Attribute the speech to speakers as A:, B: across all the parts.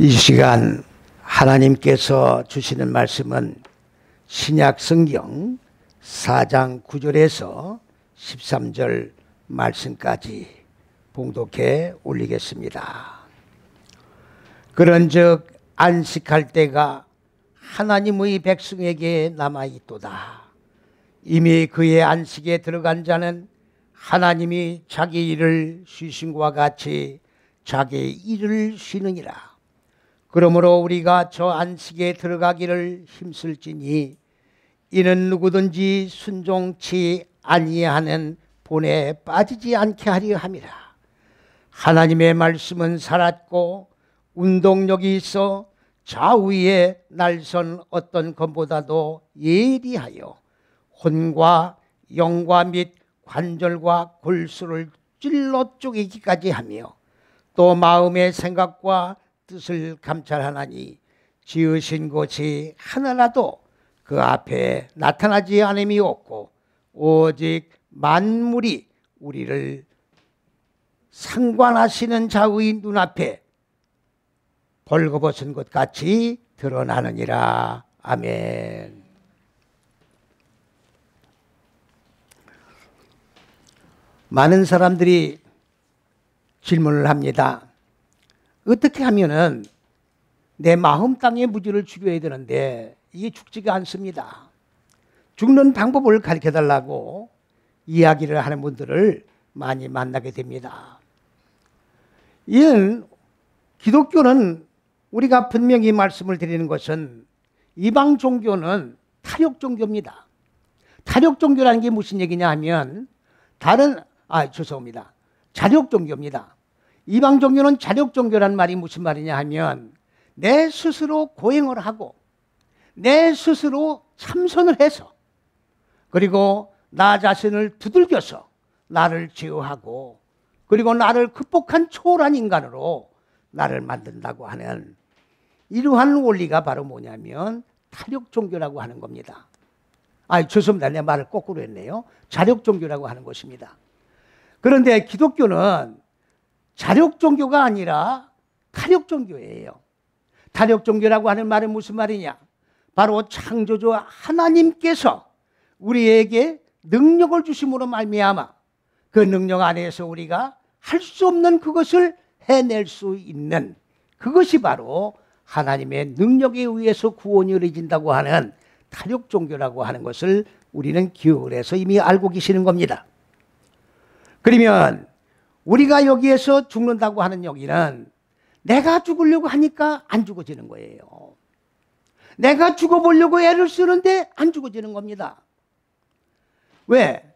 A: 이 시간 하나님께서 주시는 말씀은 신약 성경 4장 9절에서 13절 말씀까지 봉독해 올리겠습니다. 그런즉 안식할 때가 하나님의 백성에게 남아있도다. 이미 그의 안식에 들어간 자는 하나님이 자기 일을 쉬신과 같이 자기 일을 쉬느니라. 그러므로 우리가 저 안식에 들어가기를 힘쓸지니 이는 누구든지 순종치 아니하는 본에 빠지지 않게 하려 함이라. 하나님의 말씀은 살았고 운동력이 있어 좌우에 날선 어떤 검보다도 예리하여 혼과 영과 및 관절과 골수를 찔러 쪼개기까지 하며 또 마음의 생각과 뜻을 감찰하나니 지으신 것이 하나라도 그 앞에 나타나지 않음이 없고 오직 만물이 우리를 상관하시는 자의 눈앞에 벌거벗은 것 같이 드러나느니라. 아멘. 많은 사람들이 질문을 합니다. 어떻게 하면은 내 마음 땅에 무지를 죽여야 되는데 이게 죽지가 않습니다. 죽는 방법을 가르쳐달라고 이야기를 하는 분들을 많이 만나게 됩니다. 이는 기독교는 우리가 분명히 말씀을 드리는 것은 이방 종교는 탈욕 종교입니다. 탈욕 종교라는 게 무슨 얘기냐 하면 자력 종교입니다. 이방 종교는 자력 종교란 말이 무슨 말이냐 하면 내 스스로 고행을 하고 내 스스로 참선을 해서 그리고 나 자신을 두들겨서 나를 제어하고 그리고 나를 극복한 초월한 인간으로 나를 만든다고 하는 이러한 원리가 바로 뭐냐면 탈욕 종교라고 하는 겁니다. 죄송합니다. 내 말을 거꾸로 했네요. 자력 종교라고 하는 것입니다. 그런데 기독교는 자력 종교가 아니라 탈욕 종교예요. 탈욕 종교라고 하는 말은 무슨 말이냐? 바로 창조주 하나님께서 우리에게 능력을 주심으로 말미암아 그 능력 안에서 우리가 할 수 없는 그것을 해낼 수 있는 그것이 바로 하나님의 능력에 의해서 구원이 이루어진다고 하는 탈욕 종교라고 하는 것을 우리는 기억을 이미 알고 계시는 겁니다. 그러면 우리가 여기에서 죽는다고 하는 여기는 내가 죽으려고 하니까 안 죽어지는 거예요. 내가 죽어보려고 애를 쓰는데 안 죽어지는 겁니다. 왜?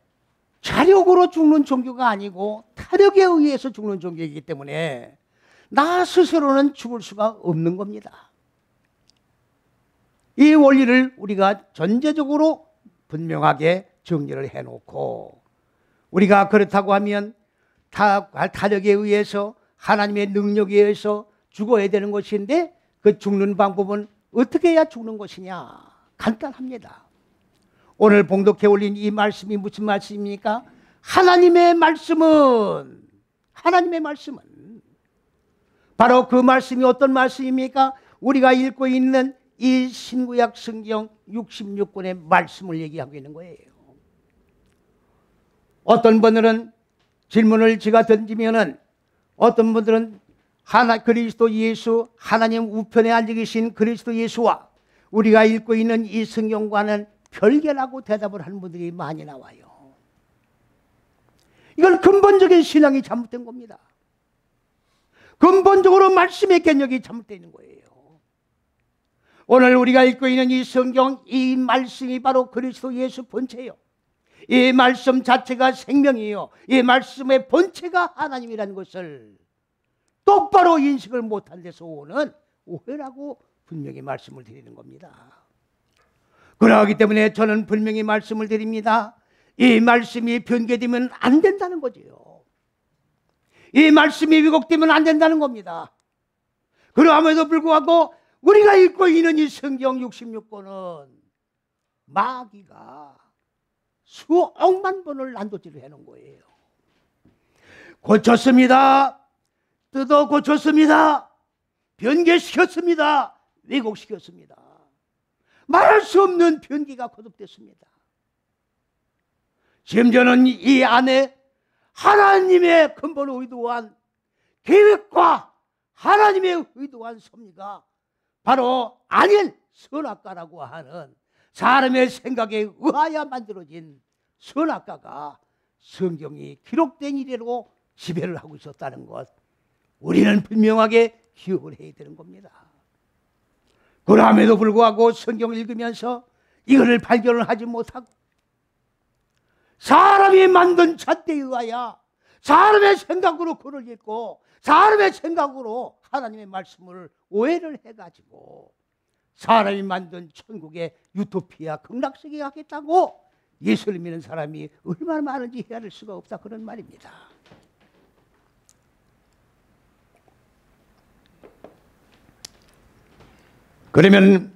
A: 자력으로 죽는 종교가 아니고 타력에 의해서 죽는 종교이기 때문에 나 스스로는 죽을 수가 없는 겁니다. 이 원리를 우리가 전제적으로 분명하게 정리를 해놓고 우리가 그렇다고 하면 타력에 의해서 하나님의 능력에 의해서 죽어야 되는 것인데 그 죽는 방법은 어떻게 해야 죽는 것이냐? 간단합니다. 오늘 봉독해 올린 이 말씀이 무슨 말씀입니까? 하나님의 말씀은 바로 그 말씀이 어떤 말씀입니까? 우리가 읽고 있는 이 신구약 성경 66권의 말씀을 얘기하고 있는 거예요. 어떤 분들은 질문을 제가 던지면은 어떤 분들은 그리스도 예수, 하나님 우편에 앉아 계신 그리스도 예수와 우리가 읽고 있는 이 성경과는 별개라고 대답을 하는 분들이 많이 나와요. 이건 근본적인 신앙이 잘못된 겁니다. 근본적으로 말씀의 개념이 잘못되어 있는 거예요. 오늘 우리가 읽고 있는 이 성경, 이 말씀이 바로 그리스도 예수 본체예요. 이 말씀 자체가 생명이에요. 이 말씀의 본체가 하나님이라는 것을 똑바로 인식을 못한 데서 오는 오해라고 분명히 말씀을 드리는 겁니다. 그러기 때문에 저는 분명히 말씀을 드립니다. 이 말씀이 변개되면 안 된다는 거지요. 이 말씀이 왜곡되면 안 된다는 겁니다. 그러함에도 불구하고 우리가 읽고 있는 이 성경 66권은 마귀가 수억만 번을 난도질을 해놓은 거예요. 고쳤습니다. 뜯어 고쳤습니다. 변개시켰습니다. 왜곡시켰습니다. 말할 수 없는 변기가 거듭됐습니다. 심지어는 이 안에 하나님의 근본을 의도한 계획과 하나님의 의도한 섭리가 바로 아닌 선악과라고 하는 사람의 생각에 의하여 만들어진 선악과가 성경이 기록된 이래로 지배를 하고 있었다는 것, 우리는 분명하게 기억을 해야 되는 겁니다. 그럼에도 불구하고 성경을 읽으면서 이것을 발견을 하지 못하고 사람이 만든 잣대에 의하여 사람의 생각으로 글을 읽고 사람의 생각으로 하나님의 말씀을 오해를 해가지고 사람이 만든 천국의 유토피아 극락세계에 가겠다고 예수를 믿는 사람이 얼마나 많은지 헤아릴 수가 없다, 그런 말입니다. 그러면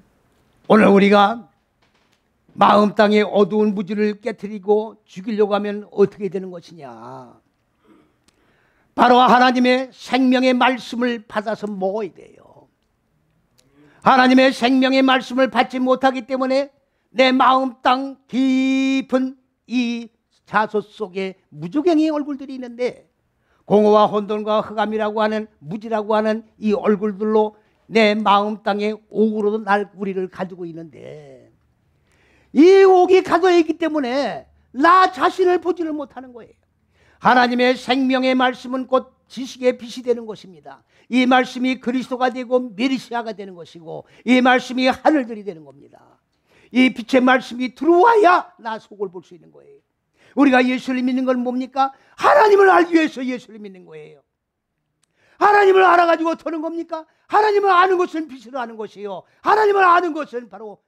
A: 오늘 우리가 마음 땅의 어두운 무지를 깨트리고 죽이려고 하면 어떻게 되는 것이냐? 바로 하나님의 생명의 말씀을 받아서 먹어야 돼요. 하나님의 생명의 말씀을 받지 못하기 때문에 내 마음 땅 깊은 이 자소 속에 무주갱이 얼굴들이 있는데, 공허와 혼돈과 흑암이라고 하는 무지라고 하는 이 얼굴들로 내 마음 땅에 옥으로도 날구리를 가지고 있는데, 이 옥이 가둬 있기 때문에 나 자신을 보지를 못하는 거예요. 하나님의 생명의 말씀은 곧 지식의 빛이 되는 것입니다. 이 말씀이 그리스도가 되고 메시아가 되는 것이고, 이 말씀이 하늘들이 되는 겁니다. 이 빛의 말씀이 들어와야 나 속을 볼 수 있는 거예요. 우리가 예수를 믿는 건 뭡니까? 하나님을 알기 위해서 예수를 믿는 거예요. 하나님을 알아가지고 어떠는 겁니까? 하나님을 아는 것은 빛을 아는 것이에요. 하나님을 아는 것은 바로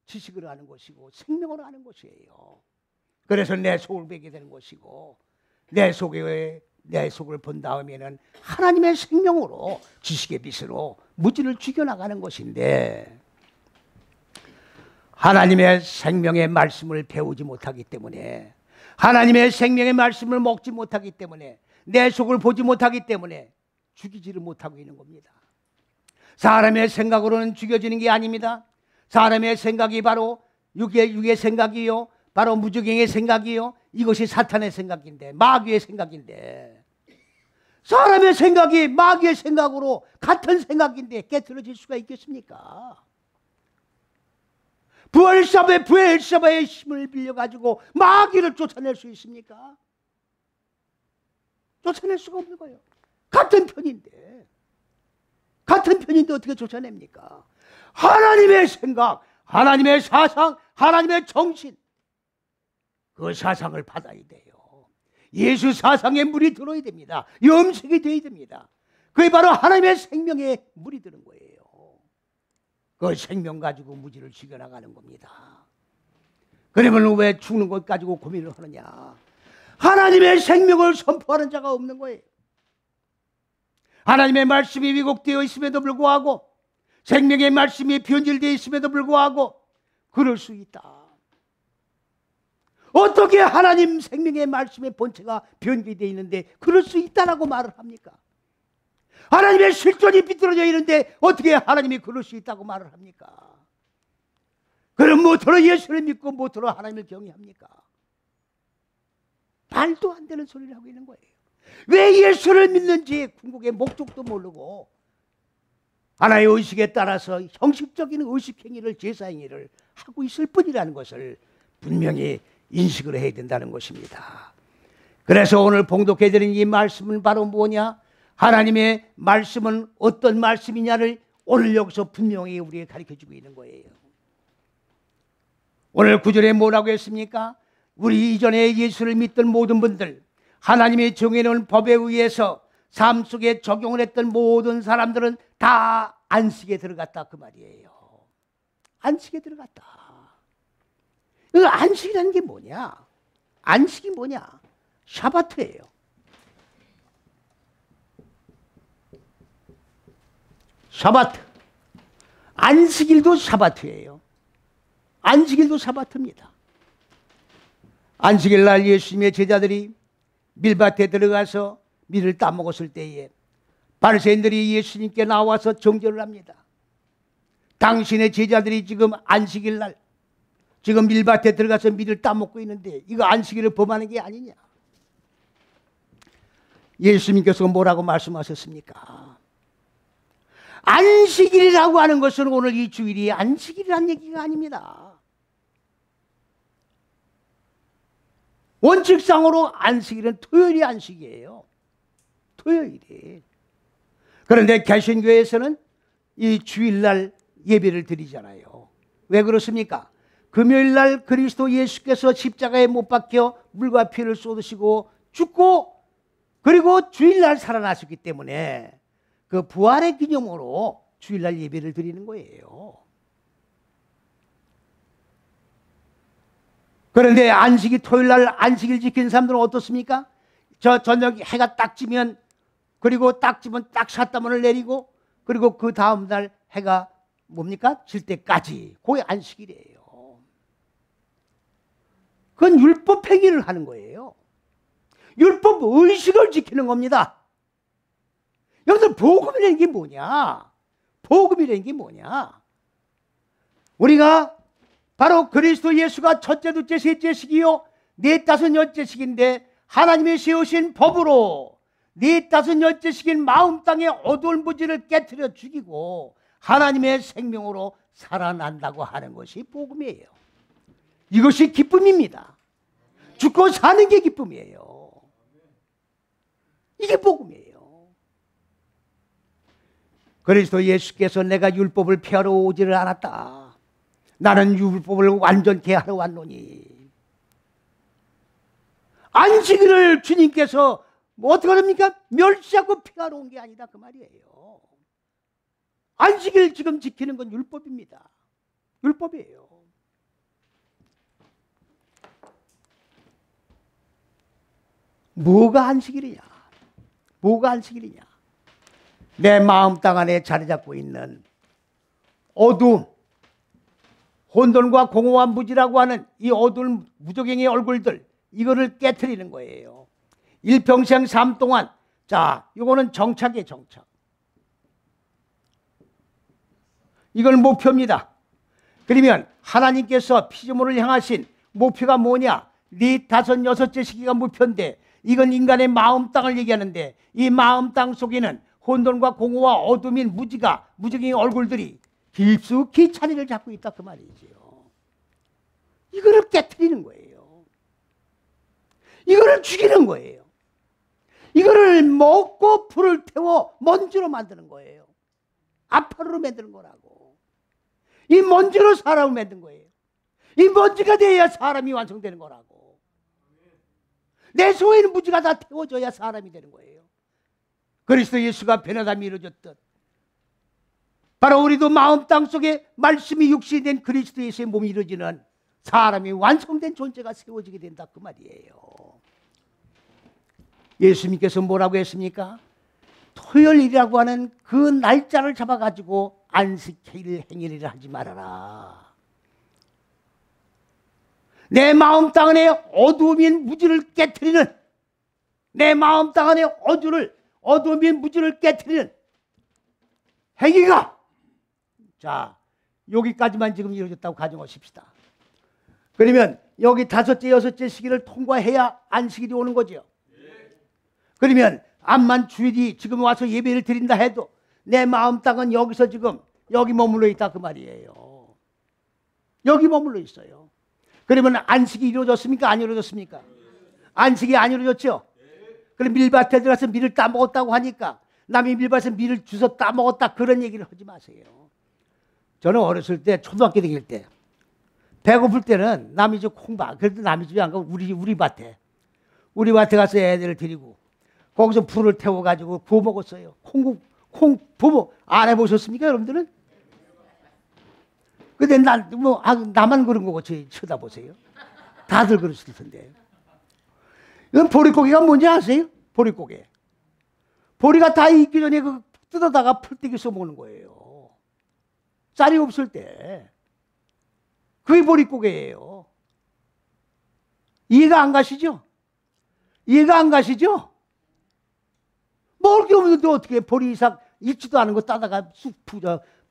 A: 지식을 아는 것이고 생명을 아는 것이에요. 그래서 내 속을 보게 되는 것이고, 내 속을 본 다음에는 하나님의 생명으로 지식의 빛으로 무지를 죽여나가는 것인데, 하나님의 생명의 말씀을 배우지 못하기 때문에, 하나님의 생명의 말씀을 먹지 못하기 때문에, 내 속을 보지 못하기 때문에 죽이지를 못하고 있는 겁니다. 사람의 생각으로는 죽여지는 게 아닙니다. 사람의 생각이 바로 육의 생각이요, 바로 무주갱의 생각이요, 이것이 사탄의 생각인데, 마귀의 생각인데, 사람의 생각이 마귀의 생각으로 같은 생각인데 깨트려질 수가 있겠습니까? 부엘사바의 힘을 빌려가지고 마귀를 쫓아낼 수 있습니까? 쫓아낼 수가 없는 거예요. 같은 편인데 어떻게 쫓아냅니까? 하나님의 생각, 하나님의 사상, 하나님의 정신, 그 사상을 받아야 돼요. 예수 사상에 물이 들어야 됩니다. 염색이 되어야 됩니다. 그게 바로 하나님의 생명에 물이 드는 거예요. 그 생명 가지고 무지를 죽여나가는 겁니다. 그러면 왜 죽는 것 가지고 고민을 하느냐? 하나님의 생명을 선포하는 자가 없는 거예요. 하나님의 말씀이 왜곡되어 있음에도 불구하고, 생명의 말씀이 변질되어 있음에도 불구하고 그럴 수 있다. 어떻게 하나님 생명의 말씀의 본체가 변질되어 있는데 그럴 수 있다라고 말을 합니까? 하나님의 실존이 비뚤어져 있는데 어떻게 하나님이 그럴 수 있다고 말을 합니까? 그럼 무엇으로 예수를 믿고 무엇으로 하나님을 경외합니까? 말도 안 되는 소리를 하고 있는 거예요. 왜 예수를 믿는지 궁극의 목적도 모르고 하나의 의식에 따라서 형식적인 의식행위를, 제사행위를 하고 있을 뿐이라는 것을 분명히 인식을 해야 된다는 것입니다. 그래서 오늘 봉독해드린 이 말씀은 바로 뭐냐? 하나님의 말씀은 어떤 말씀이냐를 오늘 여기서 분명히 우리에게 가르쳐주고 있는 거예요. 오늘 9절에 뭐라고 했습니까? 우리 이전에 예수를 믿던 모든 분들, 하나님이 정해놓은 법에 의해서 삶 속에 적용을 했던 모든 사람들은 다 안식에 들어갔다, 그 말이에요. 안식에 들어갔다. 그 안식이라는 게 뭐냐? 안식이 뭐냐? 샤바트예요. 샤바트. 안식일도 샤바트예요. 안식일도 샤바트입니다. 안식일 날 예수님의 제자들이 밀밭에 들어가서 밀을 따먹었을 때에 바리새인들이 예수님께 나와서 정죄를 합니다. 당신의 제자들이 지금 안식일 날 지금 밀밭에 들어가서 밀을 따먹고 있는데 이거 안식일을 범하는 게 아니냐. 예수님께서 뭐라고 말씀하셨습니까? 안식일이라고 하는 것은 오늘 이 주일이 안식일이라는 얘기가 아닙니다. 원칙상으로 안식일은 토요일이 안식이에요. 토요일이. 그런데 개신교에서는 이 주일날 예배를 드리잖아요. 왜 그렇습니까? 금요일날 그리스도 예수께서 십자가에 못 박혀 물과 피를 쏟으시고 죽고 그리고 주일날 살아나셨기 때문에 그 부활의 기념으로 주일날 예배를 드리는 거예요. 그런데 안식일 토요일날 안식일 지킨 사람들은 어떻습니까? 저 저녁 해가 딱 지면 그리고 딱 지면 딱 샷다문을 내리고 그리고 그 다음날 해가 뭡니까? 질 때까지 그게 안식일이에요. 그건 율법 폐기를 하는 거예요. 율법 의식을 지키는 겁니다. 여러분들 복음이라는 게 뭐냐? 복음이라는 게 뭐냐? 우리가 바로 그리스도 예수가 첫째, 둘째, 셋째식이요 넷, 다섯, 여째식인데 하나님이 세우신 법으로 넷, 다섯, 여째식인 마음 땅의 어두운 부지를 깨트려 죽이고 하나님의 생명으로 살아난다고 하는 것이 복음이에요. 이것이 기쁨입니다. 죽고 사는 게 기쁨이에요. 이게 복음이에요. 그리스도 예수께서 내가 율법을 폐하러 오지를 않았다. 나는 율법을 완전케 하러 왔노니. 안식일을 주님께서 뭐 어떻게 합니까? 멸시하고 폐하러 온 게 아니다 그 말이에요. 안식일 지금 지키는 건 율법입니다. 율법이에요. 뭐가 안식일이냐? 뭐가 안식일이냐? 내 마음 땅 안에 자리 잡고 있는 어두움, 혼돈과 공허한 무지라고 하는 이 어두운 무적행의 얼굴들, 이거를 깨트리는 거예요. 일평생 삶 동안. 자, 이거는 정착이에요. 정착. 이걸 목표입니다. 그러면 하나님께서 피조물을 향하신 목표가 뭐냐? 네, 다섯, 여섯째 시기가 목표인데 이건 인간의 마음 땅을 얘기하는데 이 마음 땅 속에는 혼돈과 공허와 어둠인 무적인 얼굴들이 깊숙이 자리를 잡고 있다 그 말이지요. 이거를 깨트리는 거예요. 이거를 죽이는 거예요. 이거를 먹고 불을 태워 먼지로 만드는 거예요. 아파로로 만드는 거라고. 이 먼지로 사람을 만든 거예요. 이 먼지가 돼야 사람이 완성되는 거라고. 내 속에 있는 무지가 다 태워져야 사람이 되는 거예요. 그리스도 예수가 변화담이 이루어졌듯 바로 우리도 마음 땅속에 말씀이 육신이 된 그리스도 예수의 몸이 이루어지는 사람이 완성된 존재가 세워지게 된다 그 말이에요. 예수님께서 뭐라고 했습니까? 토요일이라고 하는 그 날짜를 잡아가지고 안식일 행위를 하지 말아라. 내 마음 땅 안에 어두움인 무지를 깨트리는, 내 마음 땅 안에 어두움인 무지를 깨트리는 행위가, 자, 여기까지만 지금 이루어졌다고 가정하십시다. 그러면 여기 다섯째, 여섯째 시기를 통과해야 안식일이 오는 거죠. 그러면 암만 주일이 지금 와서 예배를 드린다 해도 내 마음 땅은 여기서 지금 여기 머물러 있다 그 말이에요. 여기 머물러 있어요. 그러면 안식이 이루어졌습니까? 안 이루어졌습니까? 안식이 안 이루어졌죠? 그럼 밀밭에 들어가서 밀을 따먹었다고 하니까 남이 밀밭에서 밀을 주워 따먹었다 그런 얘기를 하지 마세요. 저는 어렸을 때 초등학교 다닐 때 배고플 때는 남이 집 콩밥, 그래도 남이 집에 안 가고 우리 밭에 가서 애들을 데리고 거기서 불을 태워가지고 구워 먹었어요. 콩 부어 안 해보셨습니까, 여러분들은? 근데 나만 그런 거고 쳐다보세요. 다들 그러실 텐데. 이건 보릿고개가 뭔지 아세요? 보릿고개. 보리가 다 익기 전에 그 뜯어다가 풀떼기 써먹는 거예요. 쌀이 없을 때. 그게 보릿고개예요. 이해가 안 가시죠? 이해가 안 가시죠? 먹을 게 없는데 어떻게 보리 이상 익지도 않은 거 따다가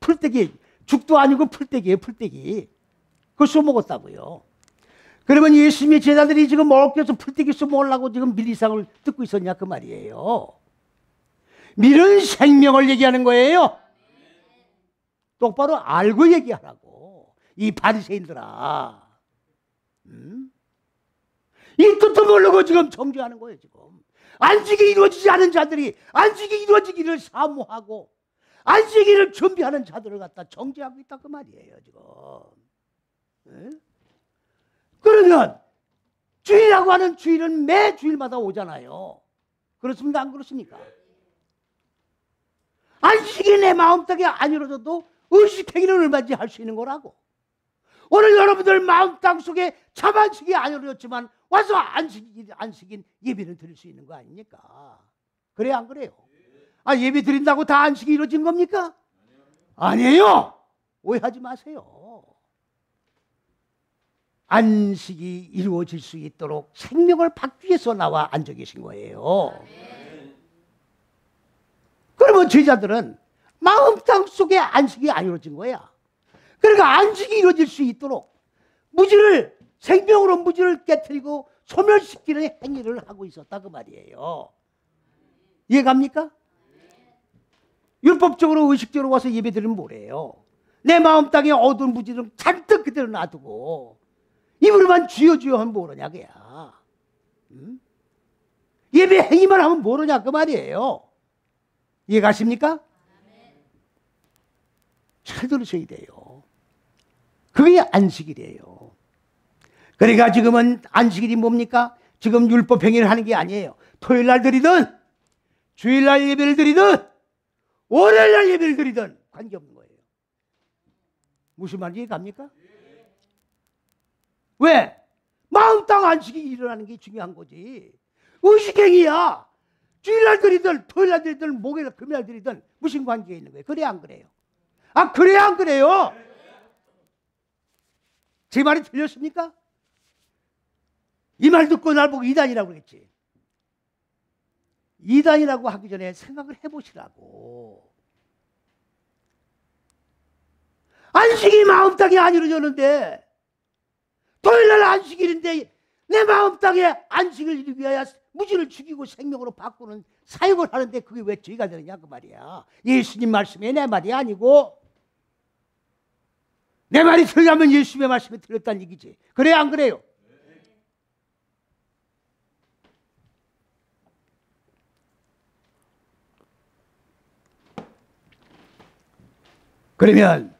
A: 풀떼기, 죽도 아니고 풀떼기예요, 풀떼기. 그걸 써먹었다고요. 그러면 예수님의 제자들이 지금 먹을 게 없어서 풀떼기 써먹으려고 지금 밀이상을 듣고 있었냐 그 말이에요. 밀은 생명을 얘기하는 거예요. 똑바로 알고 얘기하라고, 이 바리새인들아. 이 뜻도 모르고 지금 정죄하는 거예요. 지금 안식이 이루어지지 않은 자들이 안식이 이루어지기를 사모하고 안식일을 준비하는 자들을 갖다 정죄하고 있다 그 말이에요 지금. 네? 그러면 주일이라고 하는 주일은 매 주일마다 오잖아요. 그렇습니까? 안 그렇습니까? 안식이 내 마음속에 안 이루어져도 의식행위는 얼마든지 할 수 있는 거라고. 오늘 여러분들 마음 땅속에 참안식이 안 이루어졌지만 와서 안식인 예배를 드릴 수 있는 거 아닙니까? 그래요, 안 그래요? 아, 예배 드린다고 다 안식이 이루어진 겁니까? 아니에요. 오해하지 마세요. 안식이 이루어질 수 있도록 생명을 받기 위해서 나와 앉아 계신 거예요. 그러면 제자들은 마음 땅속에 안식이 안 이루어진 거야. 그러니까 안식이 이루어질 수 있도록 생명으로 무지를 깨뜨리고 소멸시키는 행위를 하고 있었다 그 말이에요. 이해갑니까? 율법적으로 의식적으로 와서 예배드리면 뭐래요? 내 마음 땅에 어두운 무지를 잔뜩 그대로 놔두고 입으로만 주여 주여 하면 뭐러냐 그야. 예배 행위만 하면 뭐러냐 그 말이에요. 이해가십니까? 잘 들으셔야 돼요. 그게 안식일이에요. 그러니까 지금은 안식일이 뭡니까? 지금 율법 행위를 하는 게 아니에요. 토요일날 드리든 주일날 예배를 드리든 월요일날 예배를 드리든 관계없는 거예요. 무슨 말인지 갑니까? 왜? 마음 땅 안식이 일어나는 게 중요한 거지. 의식행위야. 주일날 드리든 토요일날 드리든 목요일 금요일 드리든 무슨 관계가 있는 거예요? 그래 안 그래요? 아, 그래 안 그래요? 제 말이 틀렸습니까? 이 말 듣고 날 보고 이단이라고 그랬지. 이단이라고 하기 전에 생각을 해보시라고. 안식이 마음 땅에 안 이루어졌는데 토요일날 안식일인데 내 마음 땅에 안식을 이루기 위하여 무지를 죽이고 생명으로 바꾸는 사역을 하는데 그게 왜 죄가 되느냐 그 말이야. 예수님 말씀이 내 말이 아니고 내 말이 틀리면 예수님의 말씀이 틀렸다는 얘기지. 그래요 안 그래요? 그러면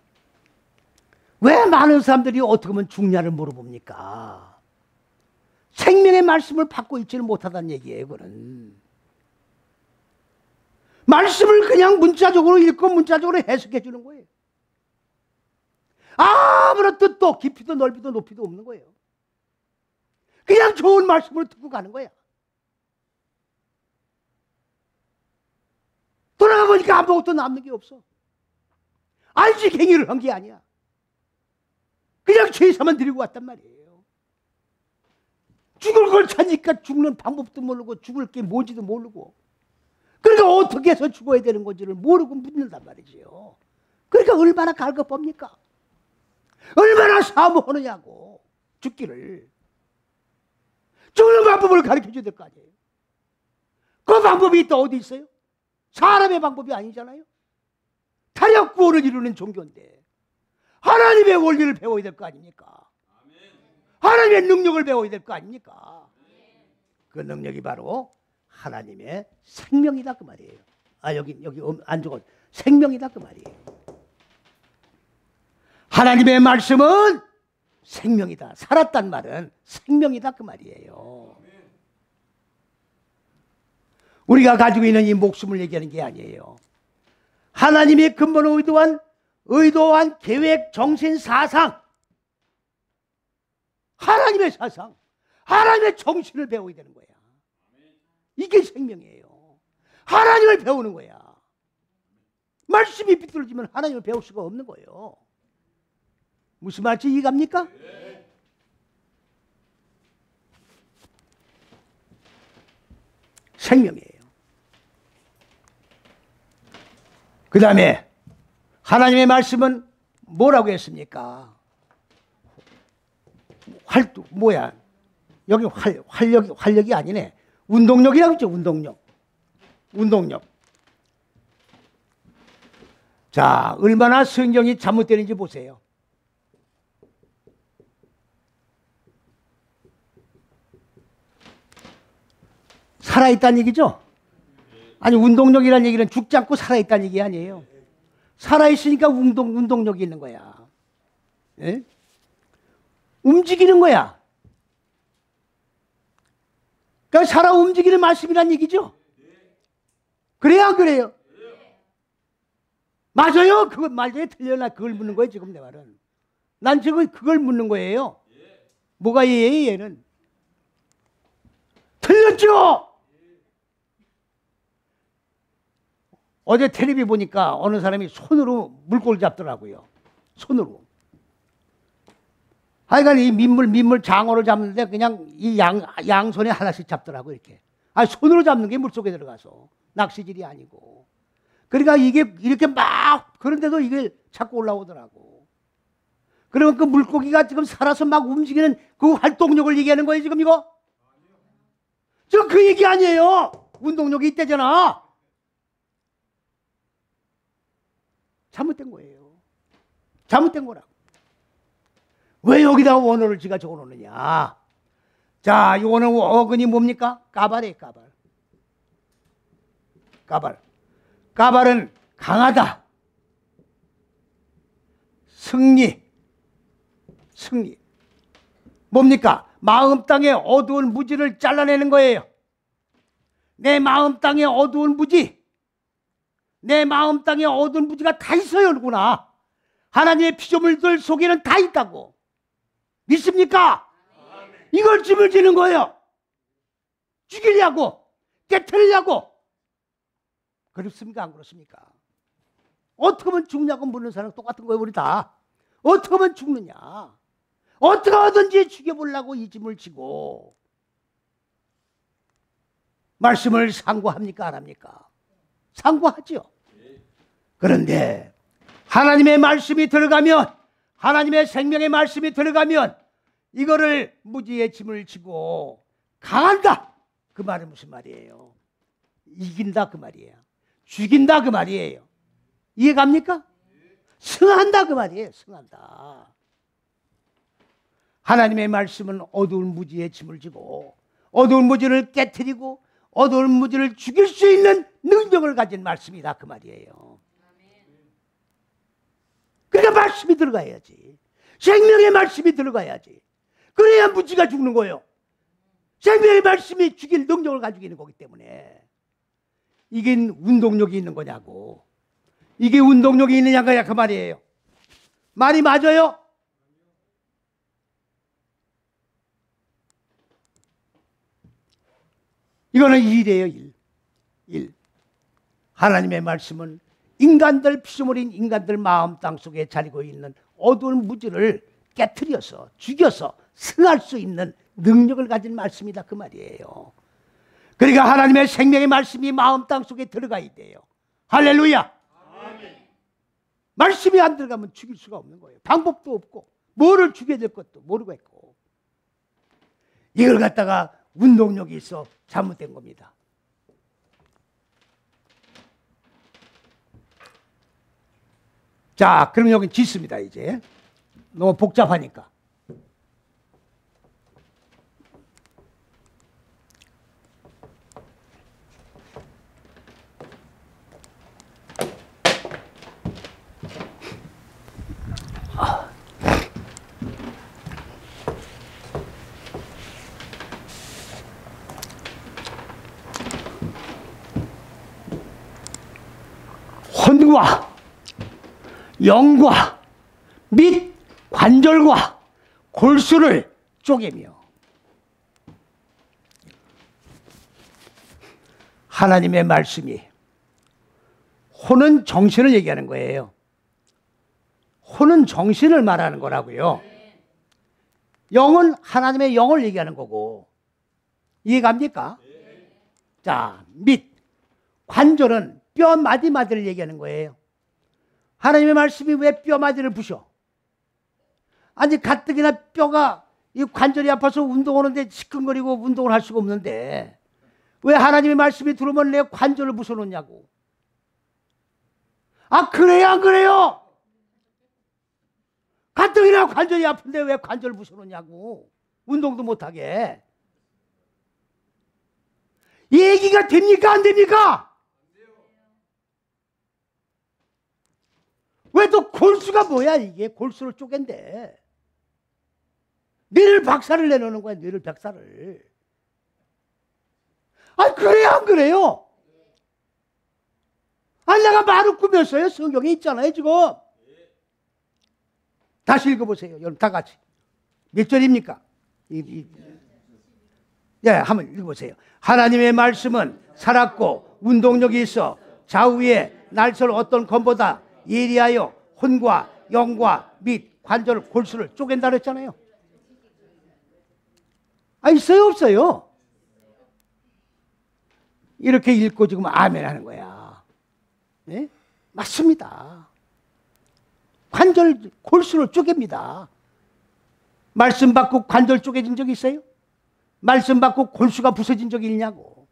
A: 왜 많은 사람들이 어떻게 보면 중냐를 물어봅니까? 생명의 말씀을 받고 있지는 못하다는 얘기예요. 그거는 말씀을 그냥 문자적으로 읽고 문자적으로 해석해 주는 거예요. 아무런 뜻도 깊이도 넓이도 높이도 없는 거예요. 그냥 좋은 말씀을 듣고 가는 거야. 돌아가 보니까 아무것도 남는 게 없어. 안식 행위를 한 게 아니야. 그냥 제사만 드리고 왔단 말이에요. 죽을 걸 찾으니까 죽는 방법도 모르고 죽을 게 뭔지도 모르고 그러니까 어떻게 해서 죽어야 되는 건지를 모르고 묻는단 말이지요. 그러니까 얼마나 갈급합니까? 얼마나 사모하느냐고 죽기를. 죽는 방법을 가르쳐줘야 될 거 아니에요. 그 방법이 또 어디 있어요? 사람의 방법이 아니잖아요. 타력 구원을 이루는 종교인데 하나님의 원리를 배워야 될 거 아닙니까? 하나님의 능력을 배워야 될 거 아닙니까? 그 능력이 바로 하나님의 생명이다 그 말이에요. 아, 여기 안 적어. 생명이다 그 말이에요. 하나님의 말씀은 생명이다. 살았단 말은 생명이다 그 말이에요. 우리가 가지고 있는 이 목숨을 얘기하는 게 아니에요. 하나님의 근본으로 의도한 계획, 정신, 사상, 하나님의 사상, 하나님의 정신을 배워야 되는 거야. 이게 생명이에요. 하나님을 배우는 거야. 말씀이 비뚤어지면 하나님을 배울 수가 없는 거예요. 무슨 말인지 이해갑니까? 생명이에요. 그 다음에 하나님의 말씀은 뭐라고 했습니까? 뭐야? 여기 활력이 아니네. 운동력이라고 했죠, 운동력. 자, 얼마나 성경이 잘못되는지 보세요. 살아있다는 얘기죠? 아니, 운동력이라는 얘기는 죽지 않고 살아있다는 얘기 아니에요. 살아있으니까 운동력이 있는 거야. 예? 움직이는 거야. 그러니까 살아 움직이는 말씀이란 얘기죠? 그래요, 안 그래요? 맞아요. 그거 맞아요. 틀려나 그걸 묻는 거예요, 지금 내 말은. 난 지금 그걸 묻는 거예요. 뭐가 얘예요, 얘는? 틀렸죠? 어제 텔레비 보니까 어느 사람이 손으로 물고기 잡더라고요. 손으로. 하여간 이 민물 장어를 잡는데 그냥 이 양손에 하나씩 잡더라고, 이렇게. 아, 손으로 잡는 게 물속에 들어가서. 낚시질이 아니고. 그러니까 이게 이렇게 막, 그런데도 이게 자꾸 올라오더라고. 그러면 그 물고기가 지금 살아서 막 움직이는 그 활동력을 얘기하는 거예요, 지금 이거? 지금 그 얘기 아니에요. 운동력이 있대잖아. 잘못된 거예요. 잘못된 거라고. 왜 여기다가 원어를 지가 적어놓느냐. 자, 이 원어 어근이 뭡니까? 까발이에요, 까발. 까발은 강하다. 승리. 뭡니까? 마음 땅의 어두운 무지를 잘라내는 거예요. 내 마음 땅의 어두운 무지. 내 마음 땅에 어두운 무지가 다 있어요, 누구나. 하나님의 피조물들 속에는 다 있다고. 믿습니까? 이걸 짐을 지는 거예요. 죽이려고, 깨트리려고. 그렇습니까? 안 그렇습니까? 어떻게 하면 죽냐고 묻는 사람 똑같은 거예요, 우리 다. 어떻게 하면 죽느냐. 어떻게 하든지 죽여보려고 이 짐을 지고. 말씀을 상고합니까? 안 합니까? 상고하죠. 그런데 하나님의 말씀이 들어가면, 하나님의 생명의 말씀이 들어가면 이거를 무지의 짐을 지고 강한다. 그 말은 무슨 말이에요? 이긴다 그 말이에요. 죽인다 그 말이에요. 이해갑니까? 승한다 그 말이에요. 승한다. 하나님의 말씀은 어두운 무지의 짐을 지고 어두운 무지를 깨트리고 어두운 무지를 죽일 수 있는 능력을 가진 말씀이다 그 말이에요. 그러니까 말씀이 들어가야지. 생명의 말씀이 들어가야지. 그래야 무지가 죽는 거예요. 생명의 말씀이 죽일 능력을 가지고 있는 거기 때문에. 이게 운동력이 있는 거냐고. 이게 운동력이 있느냐가 그 말이에요. 말이 맞아요? 이거는 일이에요, 일. 하나님의 말씀은 인간들, 피조물인 인간들 마음 땅속에 자리고 있는 어두운 무지를 깨트려서 죽여서 승할 수 있는 능력을 가진 말씀이다 그 말이에요. 그러니까 하나님의 생명의 말씀이 마음 땅속에 들어가야 돼요. 할렐루야. 아멘. 말씀이 안 들어가면 죽일 수가 없는 거예요. 방법도 없고 뭐를 죽여야 될 것도 모르고 있고. 이걸 갖다가 운동력이 있어 잘못된 겁니다. 자, 그럼 여기 짓습니다. 이제 너무 복잡하니까. 혼과 영과 및 관절과 골수를 쪼개며 하나님의 말씀이 혼은 정신을 얘기하는 거예요. 혼은 정신을 말하는 거라고요. 영은 하나님의 영을 얘기하는 거고. 이해갑니까? 자, 및 관절은 뼈 마디마디를 얘기하는 거예요. 하나님의 말씀이 왜 뼈마디를 부셔? 아니 가뜩이나 뼈가 이 관절이 아파서 운동하는데 시큰거리고 운동을 할 수가 없는데 왜 하나님의 말씀이 들어오면 내 관절을 부숴놓냐고. 아 그래요 안 그래요? 가뜩이나 관절이 아픈데 왜 관절을 부숴놓냐고. 운동도 못하게. 얘기가 됩니까 안 됩니까? 왜 또 골수가 뭐야 이게. 골수를 쪼갠데 뇌를 박살을 내놓는 거야. 뇌를 박살을. 아 그래요 안 그래요? 아 내가 말을 꾸몄어요. 성경에 있잖아요 지금. 다시 읽어보세요 여러분 다 같이. 몇 절입니까? 예, 한번 읽어보세요. 하나님의 말씀은 살았고 운동력이 있어 좌우에 날설 어떤 검보다 예리하여 혼과 영과 및 관절 골수를 쪼갠다 그랬잖아요. 아 있어요 없어요? 이렇게 읽고 지금 아멘 하는 거야. 네? 맞습니다. 관절 골수를 쪼갭니다. 말씀 받고 관절 쪼개진 적이 있어요? 말씀 받고 골수가 부서진 적이 있냐고.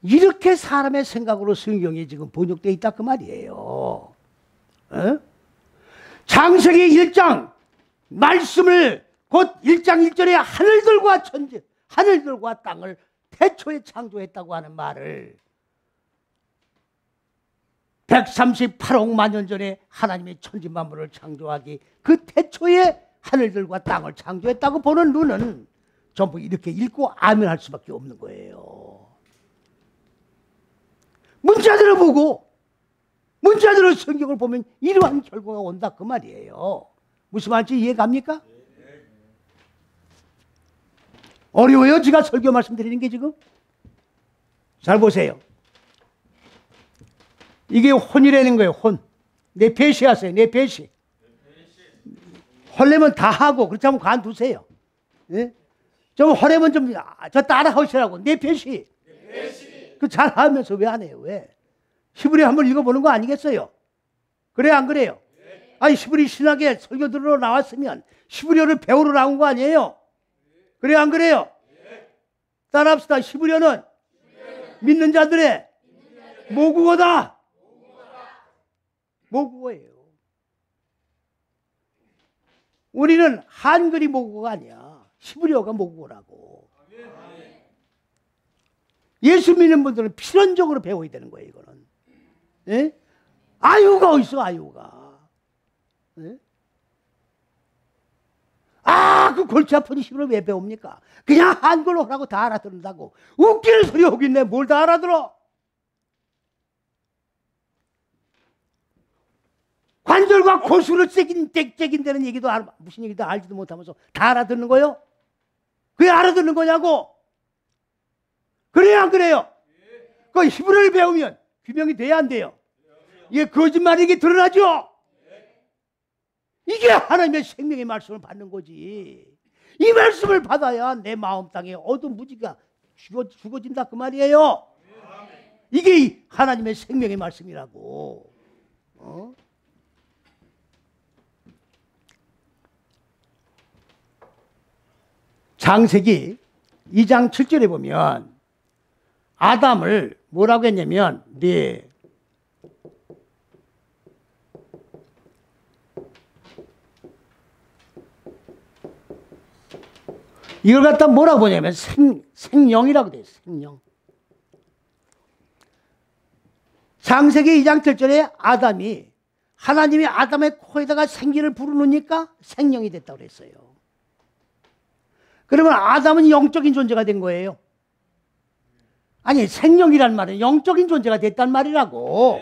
A: 이렇게 사람의 생각으로 성경이 지금 번역되어 있다 그 말이에요. 어? 창세기 1장 말씀을 곧 1장 1절에 하늘들과 천지, 하늘들과 땅을 태초에 창조했다고 하는 말을 138억 만 년 전에 하나님이 천지 만물을 창조하기 그 태초에 하늘들과 땅을 창조했다고 보는 눈은 전부 이렇게 읽고 아멘할 수밖에 없는 거예요. 문자들을 보고 문자들을 성경을 보면 이러한 결과가 온다 그 말이에요. 무슨 말인지 이해갑니까? 어려워요 제가 설교 말씀드리는 게 지금? 잘 보세요. 이게 혼이라는 거예요. 혼. 내 배시 하세요. 내 배시. 헐려면 다 하고 그렇지 않으면 관두세요. 예? 좀 헐려면 좀 저 따라 하시라고. 내 배시. 그 잘하면서 왜 안 해요? 왜? 히브리 한번 읽어보는 거 아니겠어요? 그래요 안 그래요? 아니 히브리 신학에 설교 들으러 나왔으면 히브리어를 배우러 나온 거 아니에요? 그래요 안 그래요? 따라합시다. 히브리어는 믿는 자들의 모국어다. 모국어예요. 우리는 한글이 모국어가 아니야. 히브리어가 모국어라고. 예수 믿는 분들은 필연적으로 배워야 되는 거예요. 이거는. 예? 아유가 어딨어 아유가. 예? 아, 그 골치 아픈 히브리어 왜 배웁니까? 그냥 한글로 하라고 다 알아듣는다고. 웃기는 소리 하고 있네. 뭘 다 알아들어? 관절과 골수를 째긴다는 얘기도 무슨 얘기도 알지도 못하면서 다 알아듣는 거요? 그게 알아듣는 거냐고? 그래요 안 그래요? 그 히브리어를 배우면 규명이 돼야 안 돼요? 이게 거짓말이 이게 드러나죠? 이게 하나님의 생명의 말씀을 받는 거지. 이 말씀을 받아야 내 마음 땅에 어두운 무지가 죽어진다 그 말이에요. 이게 하나님의 생명의 말씀이라고. 어? 창세기 2장 7절에 보면 아담을 뭐라고 했냐면 네 이걸 갖다 뭐라고 보냐면 생령이라고 돼요. 생령. 창세기 2장 7절에 아담이 하나님이 아담의 코에다가 생기를 불어넣으니까 생령이 됐다고 그랬어요. 그러면 아담은 영적인 존재가 된 거예요. 아니 생령이란 말은 영적인 존재가 됐단 말이라고.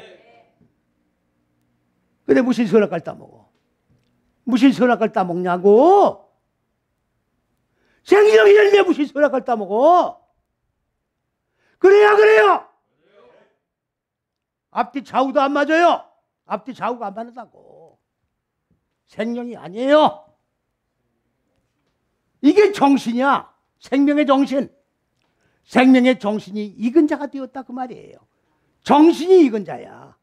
A: 근데 무슨 선악과를 따먹어? 무슨 선악과를 따먹냐고? 생령이란데 무슨 선악과를 따먹어? 그래야 그래요? 앞뒤 좌우도 안 맞아요. 앞뒤 좌우가 안 맞는다고. 생령이 아니에요. 이게 정신이야. 생명의 정신. 생명의 정신이 익은 자가 되었다 그 말이에요. 정신이 익은 자야.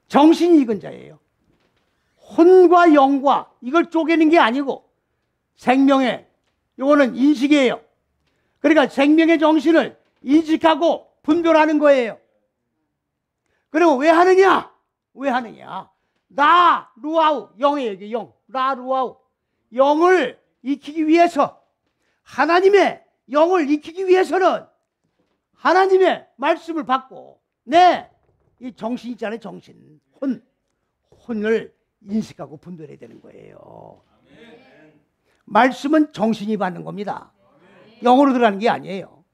A: 정신이 익은 자예요. 혼과 영과 이걸 쪼개는 게 아니고 생명의, 이거는 인식이에요. 그러니까 생명의 정신을 인식하고 분별하는 거예요. 그러면 왜 하느냐? 왜 하느냐? 나 루아우, 영이에요. 이게 영. 나 루아우. 영을 익히기 위해서, 하나님의 영을 익히기 위해서는 하나님의 말씀을 받고 이 정신 있잖아요. 정신. 혼을 인식하고 분별해야 되는 거예요. 말씀은 정신이 받는 겁니다. 영으로 들어가는 게 아니에요.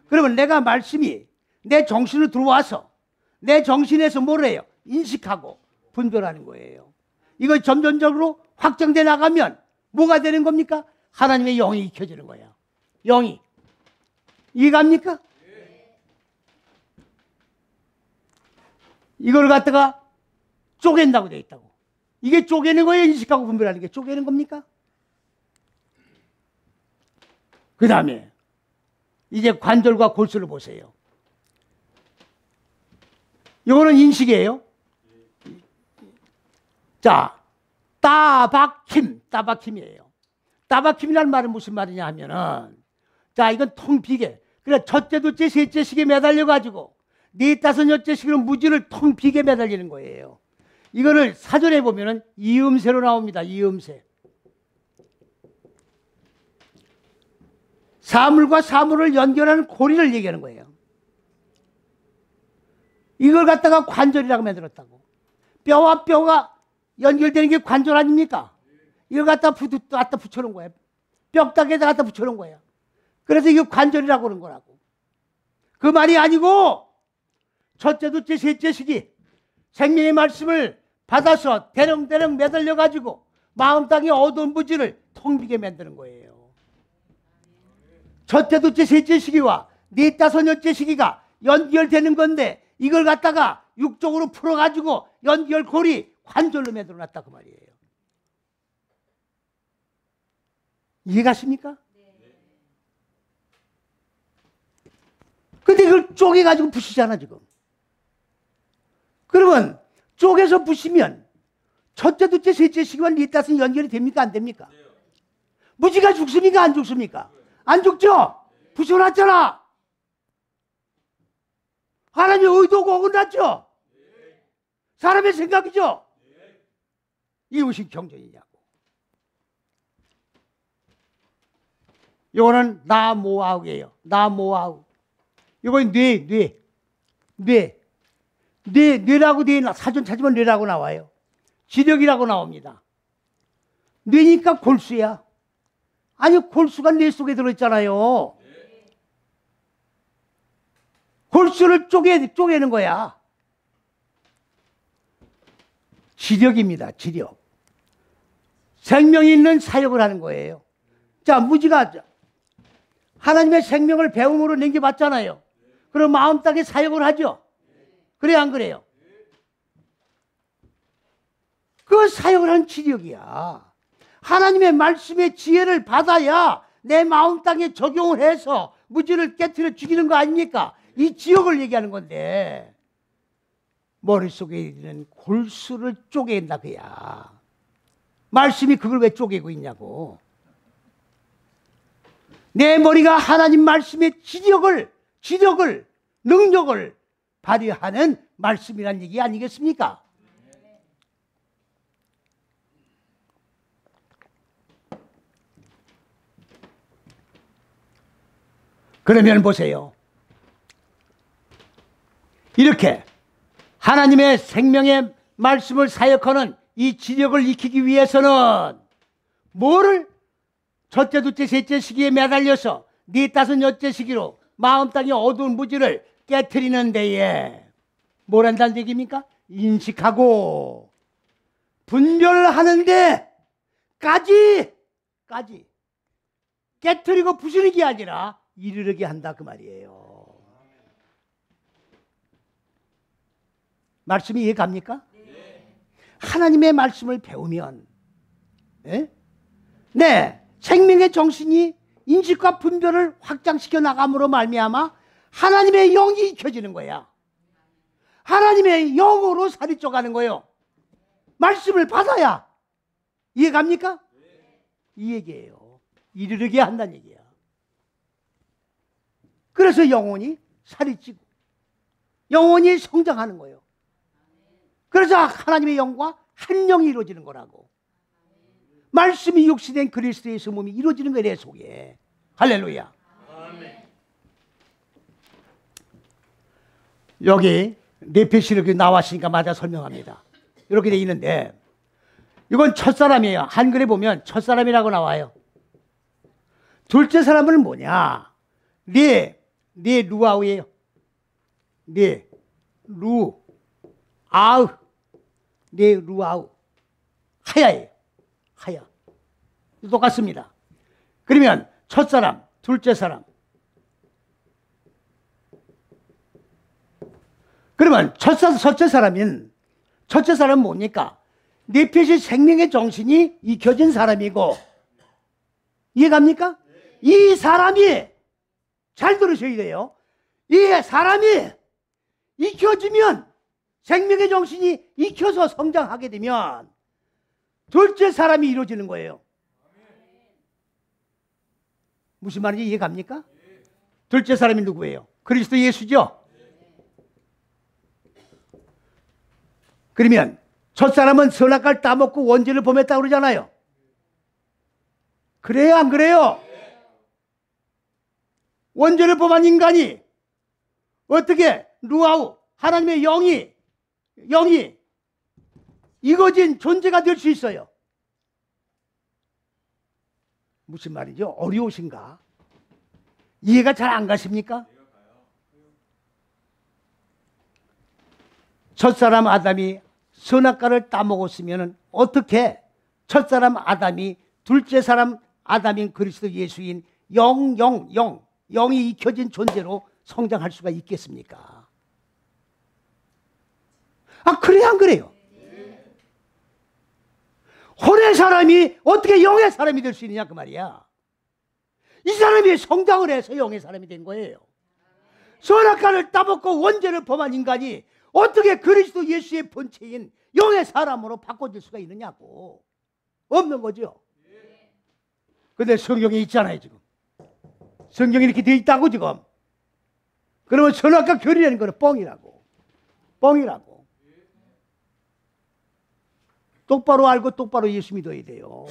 A: 그러면 내가 말씀이 내 정신으로 들어와서 내 정신에서 뭘 해요? 인식하고 분별하는 거예요. 이거 점점적으로 확장돼 나가면 뭐가 되는 겁니까? 하나님의 영이 익혀지는 거예요. 영이. 이해갑니까? 이걸 갖다가 쪼갠다고 되어 있다고. 이게 쪼개는 거예요? 인식하고 분별하는 게 쪼개는 겁니까? 그 다음에 이제 관절과 골수를 보세요. 이거는 인식이에요. 자, 따박힘이에요. 따박힘이라는 말은 무슨 말이냐 하면은, 자, 이건 통 비게. 그래, 첫째, 둘째, 셋째 식에 매달려가지고, 네, 다섯, 여째 식으로 무지를 통 비게 매달리는 거예요. 이거를 사전에 보면은 이음새로 나옵니다. 이음새. 사물과 사물을 연결하는 고리를 얘기하는 거예요. 이걸 갖다가 관절이라고 만들었다고. 뼈와 뼈가 연결되는 게 관절 아닙니까? 이걸 갖다 붙여놓은 거예요. 뼈다귀에다 갖다 붙여놓은 거예요. 그래서 이거 관절이라고 그런 거라고. 그 말이 아니고 첫째, 둘째, 셋째 식이 생명의 말씀을 받아서 대령대령 매달려가지고 마음 땅에 어두운 무지를 통비게 만드는 거예요. 첫째, 둘째, 셋째 시기와 네, 다섯, 여째 시기가 연결되는 건데 이걸 갖다가 육적으로 풀어가지고 연결고리 관절로 만들어놨다 그 말이에요. 이해가십니까? 근데 이걸 쪼개가지고 부시잖아 지금. 그러면 쪼개서 부시면 첫째, 둘째, 셋째 시기와 네, 다섯 연결이 됩니까? 안 됩니까? 무지가 죽습니까? 안 죽습니까? 안 죽죠? 부셔놨잖아. 하나님의 의도가 어긋났죠? 사람의 생각이죠? 이게 무슨 경전이냐고. 이거는 나모아우예요. 나모아우. 이건 뇌라고 돼 있나? 사전 찾으면 뇌라고 나와요. 지력이라고 나옵니다. 뇌니까 골수야. 아니, 골수가 뇌 속에 들어있잖아요. 골수를 쪼개는 거야. 지력입니다. 지력. 생명이 있는 사역을 하는 거예요. 자, 무지가 하나님의 생명을 배움으로 남겨봤잖아요. 그럼 마음 땅에 사역을 하죠. 그래요, 안 그래요? 그 사역을 한 지력이야. 하나님의 말씀의 지혜를 받아야 내 마음 땅에 적용을 해서 무지를 깨트려 죽이는 거 아닙니까? 이 지역을 얘기하는 건데 머릿속에 있는 골수를 쪼갠다 그야. 말씀이 그걸 왜 쪼개고 있냐고. 내 머리가 하나님 말씀의 지력을 능력을 발휘하는 말씀이란 얘기 아니겠습니까? 그러면 보세요. 이렇게 하나님의 생명의 말씀을 사역하는 이 지력을 익히기 위해서는 뭐를 첫째, 둘째, 셋째 시기에 매달려서 네, 다섯, 여째 시기로 마음 땅의 어두운 무지를 깨트리는 데에 뭘 한다는 얘기입니까? 인식하고 분별하는 데까지 깨트리고 부수는 게 아니라 이르르게 한다 그 말이에요. 말씀이 이해갑니까? 하나님의 말씀을 배우면 생명의 정신이 인식과 분별을 확장시켜 나감으로 말미암아 하나님의 영이 익혀지는 거야. 하나님의 영으로 살이 쪄가는 거예요. 말씀을 받아야. 이해갑니까? 이 얘기예요. 이르르게 한다는 얘기야. 그래서 영혼이 살이 찌고 영혼이 성장하는 거예요. 그래서 하나님의 영과 한 영이 이루어지는 거라고. 말씀이 육신된 그리스도의 몸이 이루어지는 거예요, 내 속에. 할렐루야. 여기 네페시를 나왔으니까 맞아 설명합니다. 이렇게 돼 있는데 이건 첫사람이에요. 한글에 보면 첫사람이라고 나와요. 둘째 사람은 뭐냐? 루아우예요. 루아우. 하야예요. 하야. 똑같습니다. 그러면 첫사람, 둘째 사람. 그러면 첫째 사람은 뭡니까? 네페시 생명의 정신이 익혀진 사람이고, 이해갑니까? 이 사람이, 잘 들으셔야 돼요. 이 사람이 익혀지면, 생명의 정신이 익혀서 성장하게 되면, 둘째 사람이 이루어지는 거예요. 무슨 말인지 이해갑니까? 둘째 사람이 누구예요? 그리스도 예수죠? 그러면 첫사람은 선악과를 따먹고 원죄를 범했다고 그러잖아요. 그래요, 안 그래요? 원죄를 범한 인간이 어떻게 루아우, 하나님의 영이 이거진 존재가 될 수 있어요. 무슨 말이죠? 어려우신가? 이해가 잘 안 가십니까? 첫사람 아담이 선악과를 따먹었으면 어떻게 첫사람 아담이 둘째 사람 아담인 그리스도 예수인 영이 익혀진 존재로 성장할 수가 있겠습니까? 아, 그래야 안 그래요? 혼의 사람이 어떻게 영의 사람이 될 수 있느냐 그 말이야. 이 사람이 성장을 해서 영의 사람이 된 거예요. 선악과를 따먹고 원죄를 범한 인간이 어떻게 그리스도 예수의 본체인 영의 사람으로 바꿔질 수가 있느냐고. 없는 거죠. 근데 성경에 있잖아요 지금. 성경에 이렇게 되어 있다고 지금. 그러면 선악과 결이라는 거는 뻥이라고. 똑바로 알고 똑바로 예수 믿어야 돼요.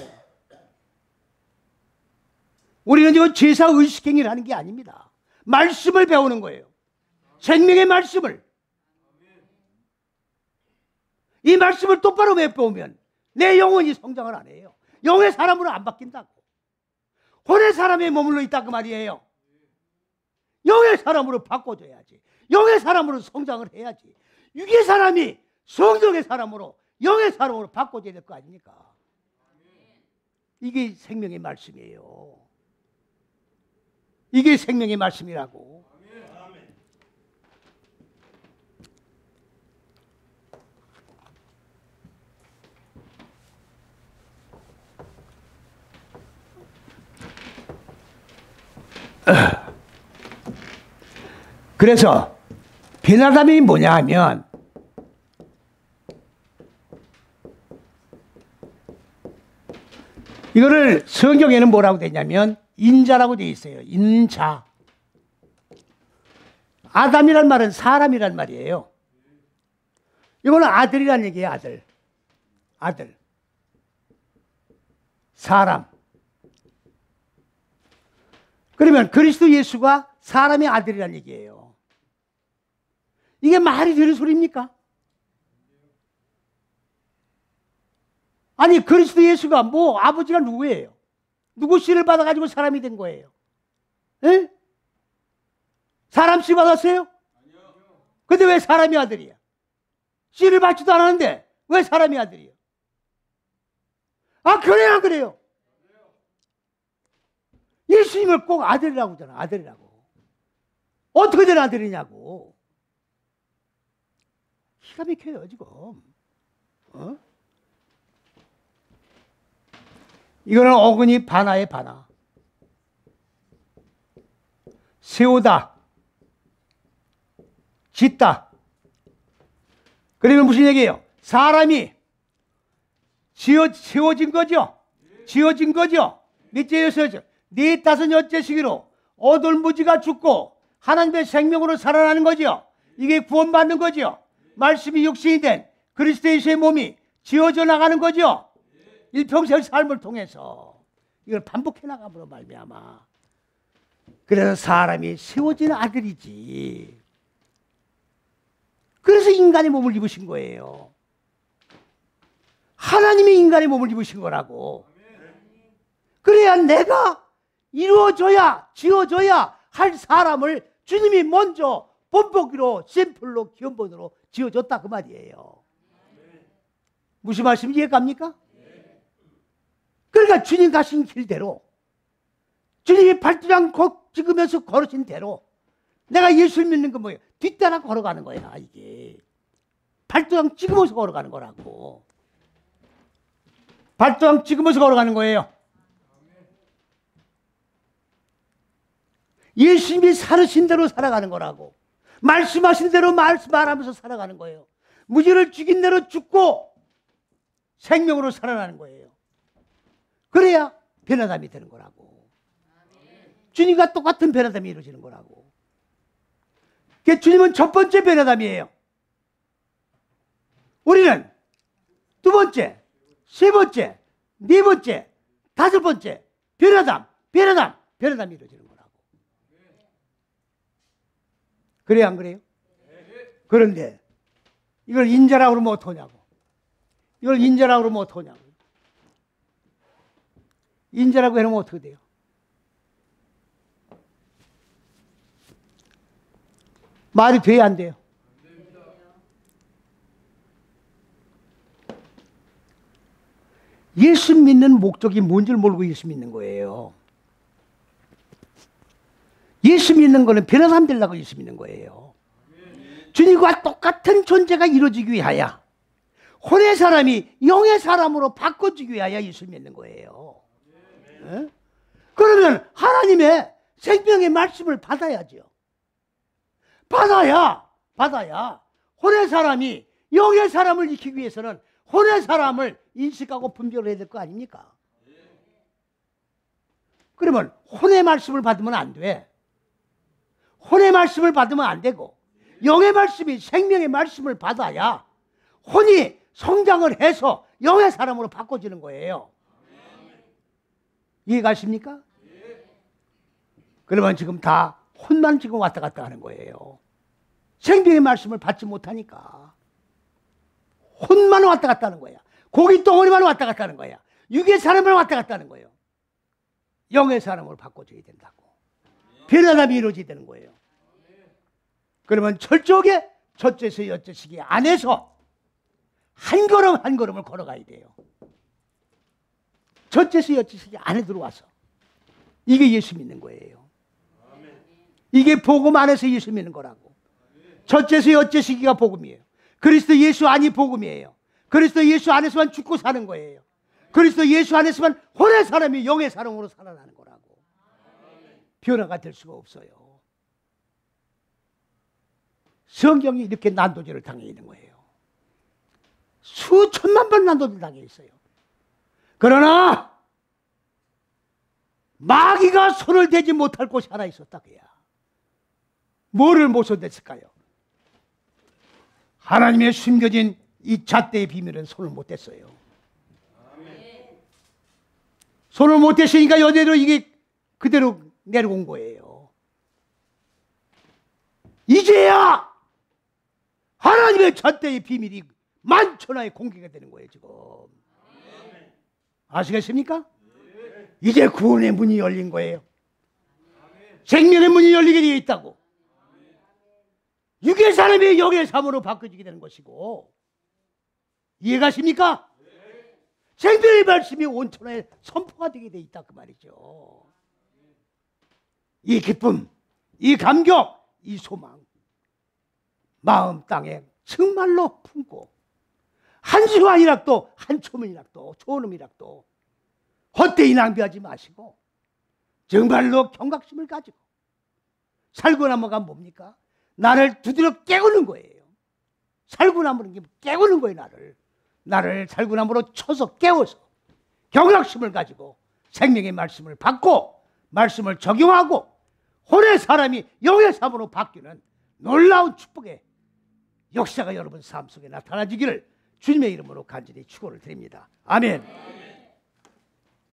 A: 우리는 지금 제사 의식행위를 하는 게 아닙니다. 말씀을 배우는 거예요. 생명의 말씀을. 이 말씀을 똑바로 못 배우면 내 영혼이 성장을 안 해요. 영의 사람으로 안 바뀐다고. 혼의 사람에 머물러 있다 그 말이에요. 영의 사람으로 바꿔줘야지. 영의 사람으로 성장을 해야지. 육의 사람이 성령의 사람으로 영의 사람으로 바꿔줘야 될 거 아닙니까? 이게 생명의 말씀이에요. 이게 생명의 말씀이라고. 그래서 변화감이 뭐냐 하면 이거를 성경에는 뭐라고 되냐면 인자라고 되어 있어요. 인자. 아담이란 말은 사람이란 말이에요. 이거는 아들이란 얘기예요. 아들. 사람. 그러면 그리스도 예수가 사람의 아들이란 얘기예요. 이게 말이 되는 소리입니까? 아니 그리스도 예수가 뭐 아버지가 누구예요? 누구 씨를 받아가지고 사람이 된 거예요? 에? 사람 씨 받았어요? 근데 왜 사람이 아들이야? 씨를 받지도 않았는데 왜 사람이 아들이야? 아 그래요 안 그래요? 예수님을 꼭 아들이라고 하잖아. 아들이라고. 어떻게 된 아들이냐고. 기가 막혀요 지금. 이거는 어근이 반하의 반하. 세우다, 짓다, 그러면 무슨 얘기예요? 사람이 세워진 거죠. 지어진 거죠. 밑에서죠. 네 다섯 여째 시기로 어돌무지가 죽고 하나님의 생명으로 살아나는 거죠. 이게 구원받는 거죠. 말씀이 육신이 된 그리스도 예수의 몸이 지어져 나가는 거죠. 일평생 삶을 통해서 이걸 반복해 나감으로 말미암아. 그래서 사람이 세워진 아들이지. 그래서 인간의 몸을 입으신 거예요. 하나님이 인간의 몸을 입으신 거라고. 그래야 내가 이루어져야, 지어져야 할 사람을 주님이 먼저 본보기로, 심플로, 기원본으로 지어줬다 그 말이에요. 무슨 말씀인지 이해갑니까? 그러니까 주님 가신 길대로, 주님이 발두장 찍으면서 걸으신 대로 내가 예수를 믿는 건 뭐예요? 뒤따라 걸어가는 거야. 이게 발두장 찍으면서 걸어가는 거라고. 발두장 찍으면서 걸어가는 거예요. 예수님이 살으신 대로 살아가는 거라고. 말씀하신 대로 말하면서 살아가는 거예요. 무지를 죽인 대로 죽고 생명으로 살아나는 거예요. 그래야 변화담이 되는 거라고. 주님과 똑같은 변화담이 이루어지는 거라고. 주님은 첫 번째 변화담이에요. 우리는 두 번째, 세 번째, 네 번째, 다섯 번째 변화담이 이루어지는 거라고. 그래요, 안 그래요? 그런데 이걸 인자라고 그러면 어떡하냐고. 이걸 인자라고 그러면 어떡하냐고. 인자라고 해놓으면 어떻게 돼요? 말이 돼야 안 돼요? 예수 믿는 목적이 뭔지를 모르고 예수 믿는 거예요. 예수 믿는 거는 변화삼 되려고 예수 믿는 거예요. 주님과 똑같은 존재가 이루어지기 위하여 혼의 사람이 영의 사람으로 바꿔주기 위하여 예수 믿는 거예요. 네? 그러면 하나님의 생명의 말씀을 받아야죠. 받아야 혼의 사람이 영의 사람을 지키기 위해서는 혼의 사람을 인식하고 분별을 해야 될 거 아닙니까? 그러면 혼의 말씀을 받으면 안 돼. 혼의 말씀을 받으면 안 되고 영의 말씀이 생명의 말씀을 받아야 혼이 성장을 해서 영의 사람으로 바꿔지는 거예요. 이해가십니까? 그러면 지금 다 혼만 지금 왔다 갔다 하는 거예요. 생명의 말씀을 받지 못하니까 혼만 왔다 갔다 하는 거야. 고기 덩어리만 왔다 갔다 하는 거야. 육의 사람을 왔다 갔다 하는 거예요. 영의 사람으로 바꿔줘야 된다고. 변화감이 이루어져야 되는 거예요. 그러면 철저하게 첫째에서 여째 시기 안에서 한 걸음 한 걸음을 걸어가야 돼요. 첫째에서 여째 시기 안에 들어와서. 이게 예수 믿는 거예요. 이게 복음 안에서 예수 믿는 거라고. 첫째에서 여째 시기가 복음이에요. 그리스도 예수 안이 복음이에요. 그리스도 예수 안에서만 죽고 사는 거예요. 그리스도 예수 안에서만 혼의 사람이 영의 사람으로 살아나는 거라고. 변화가 될 수가 없어요. 성경이 이렇게 난도질을 당해 있는 거예요. 수천만 번 난도질 당해 있어요. 그러나 마귀가 손을 대지 못할 곳이 하나 있었다 그야. 뭐를 못 손댔을까요? 하나님의 숨겨진 이 잣대의 비밀은 손을 못 댔어요. 손을 못 댔으니까 여대로 이게 그대로 내려온 거예요. 이제야 하나님의 잣대의 비밀이 만천하에 공개가 되는 거예요. 지금 아시겠습니까? 이제 구원의 문이 열린 거예요. 생명의 문이 열리게 되어 있다고. 육의 사람이 영의 삶으로 바꿔지게 되는 것이고. 이해가십니까? 생명의 말씀이 온천하에 선포가 되게 되어 있다 그 말이죠. 이 기쁨, 이 감격, 이 소망 마음 땅에 정말로 품고 한시와 일학도 한초문 일학도 좋은 일학도 헛되이 낭비하지 마시고 정말로 경각심을 가지고 살고 남아가 뭡니까? 나를 두드려 깨우는 거예요. 살구나무는 게 깨우는 거예요. 나를 살구나무로 쳐서 깨워서 경각심을 가지고 생명의 말씀을 받고 말씀을 적용하고 혼의 사람이 영의 삶으로 바뀌는 놀라운 축복의 역사가 여러분 삶 속에 나타나지기를 주님의 이름으로 간절히 축원을 드립니다. 아멘.